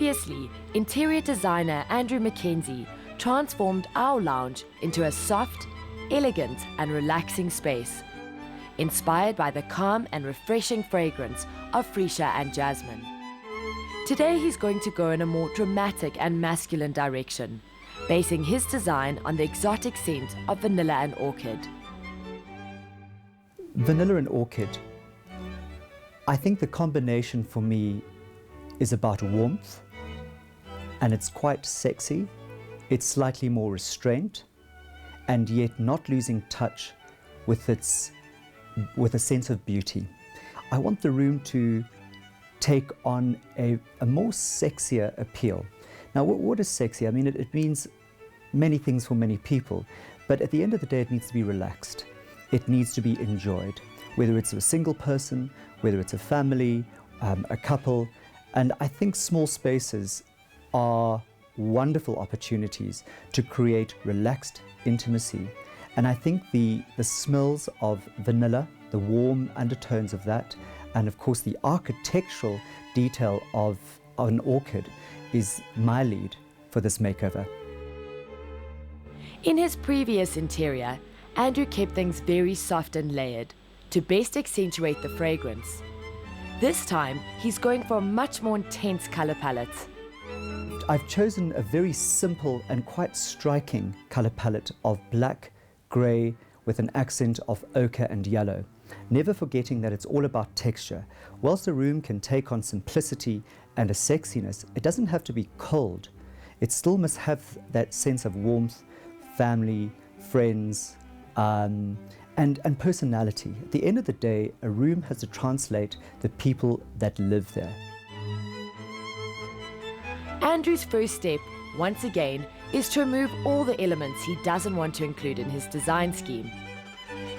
Previously, interior designer Andrew Mackenzie transformed our lounge into a soft, elegant and relaxing space, inspired by the calm and refreshing fragrance of freesia and jasmine. Today he's going to go in a more dramatic and masculine direction, basing his design on the exotic scent of vanilla and orchid. Vanilla and orchid, I think the combination for me is about warmth, and it's quite sexy. It's slightly more restrained, and yet not losing touch with a sense of beauty. I want the room to take on a more sexier appeal. Now, what is sexy? I mean, it means many things for many people, but at the end of the day, it needs to be relaxed. It needs to be enjoyed, whether it's a single person, whether it's a family, a couple. And I think small spaces are wonderful opportunities to create relaxed intimacy. And I think the smells of vanilla, the warm undertones of that, and of course the architectural detail of an orchid is my lead for this makeover. In his previous interior, Andrew kept things very soft and layered to best accentuate the fragrance. This time, he's going for a much more intense color palette. I've chosen a very simple and quite striking color palette of black, grey, with an accent of ochre and yellow, never forgetting that it's all about texture. Whilst a room can take on simplicity and a sexiness, it doesn't have to be cold. It still must have that sense of warmth, family, friends, and personality. At the end of the day, a room has to translate the people that live there. Andrew's first step, once again, is to remove all the elements he doesn't want to include in his design scheme.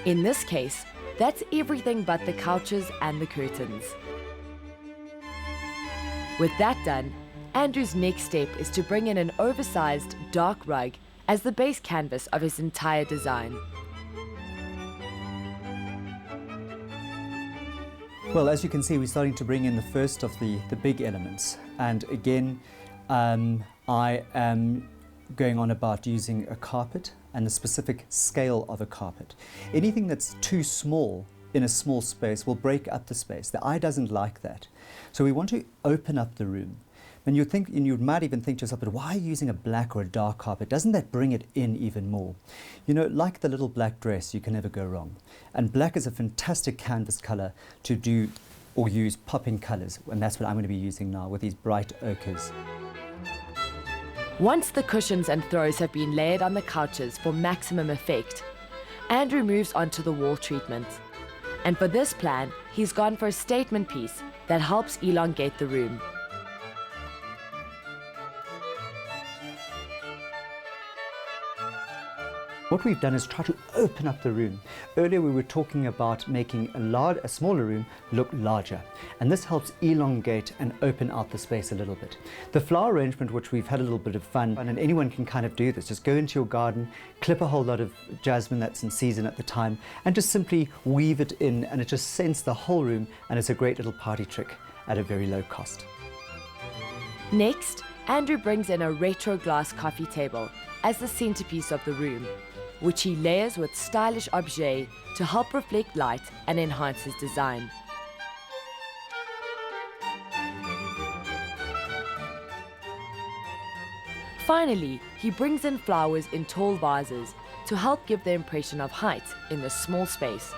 In this case, that's everything but the couches and the curtains. With that done, Andrew's next step is to bring in an oversized dark rug as the base canvas of his entire design. Well, as you can see, we're starting to bring in the first of the big elements. And again, I am going on about using a carpet and the specific scale of a carpet. Anything that's too small in a small space will break up the space. The eye doesn't like that. So we want to open up the room. And you might even think to yourself, but why are you using a black or a dark carpet? Doesn't that bring it in even more? You know, like the little black dress, you can never go wrong. And black is a fantastic canvas color to do or use pop-in colors. And that's what I'm going to be using now with these bright ochres. Once the cushions and throws have been layered on the couches for maximum effect, Andrew moves on to the wall treatment. And for this plan, he's gone for a statement piece that helps elongate the room. What we've done is try to open up the room. Earlier we were talking about making a smaller room look larger, and this helps elongate and open out the space a little bit. The flower arrangement, which we've had a little bit of fun, and anyone can kind of do this, just go into your garden, clip a whole lot of jasmine that's in season at the time, and just simply weave it in, and it just scents the whole room, and it's a great little party trick at a very low cost. Next, Andrew brings in a retro glass coffee table as the centerpiece of the room, which he layers with stylish objets to help reflect light and enhance his design. Finally, he brings in flowers in tall vases to help give the impression of height in this small space,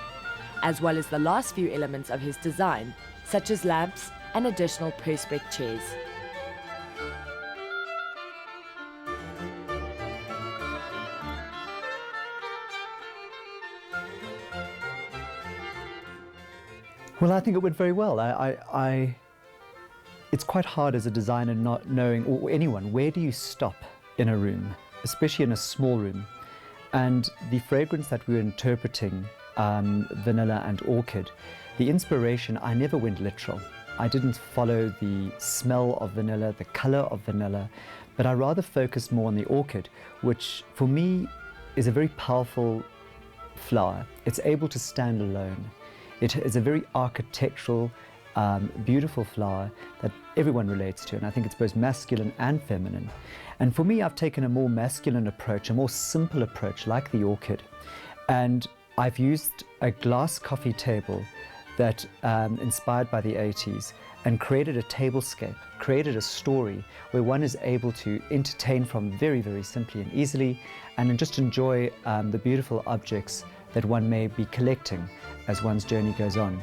as well as the last few elements of his design, such as lamps and additional perspex chairs. Well, I think it went very well. It's quite hard as a designer not knowing, or anyone, where do you stop in a room, especially in a small room. And the fragrance that we were interpreting, vanilla and orchid, the inspiration, I never went literal. I didn't follow the smell of vanilla, the color of vanilla, but I rather focused more on the orchid, which for me is a very powerful flower. It's able to stand alone. It is a very architectural beautiful flower that everyone relates to, and I think it's both masculine and feminine. And for me, I've taken a more masculine approach, a more simple approach, like the orchid, and I've used a glass coffee table that inspired by the 80s, and created a tablescape, created a story where one is able to entertain from very, very simply and easily, and just enjoy the beautiful objects that one may be collecting as one's journey goes on.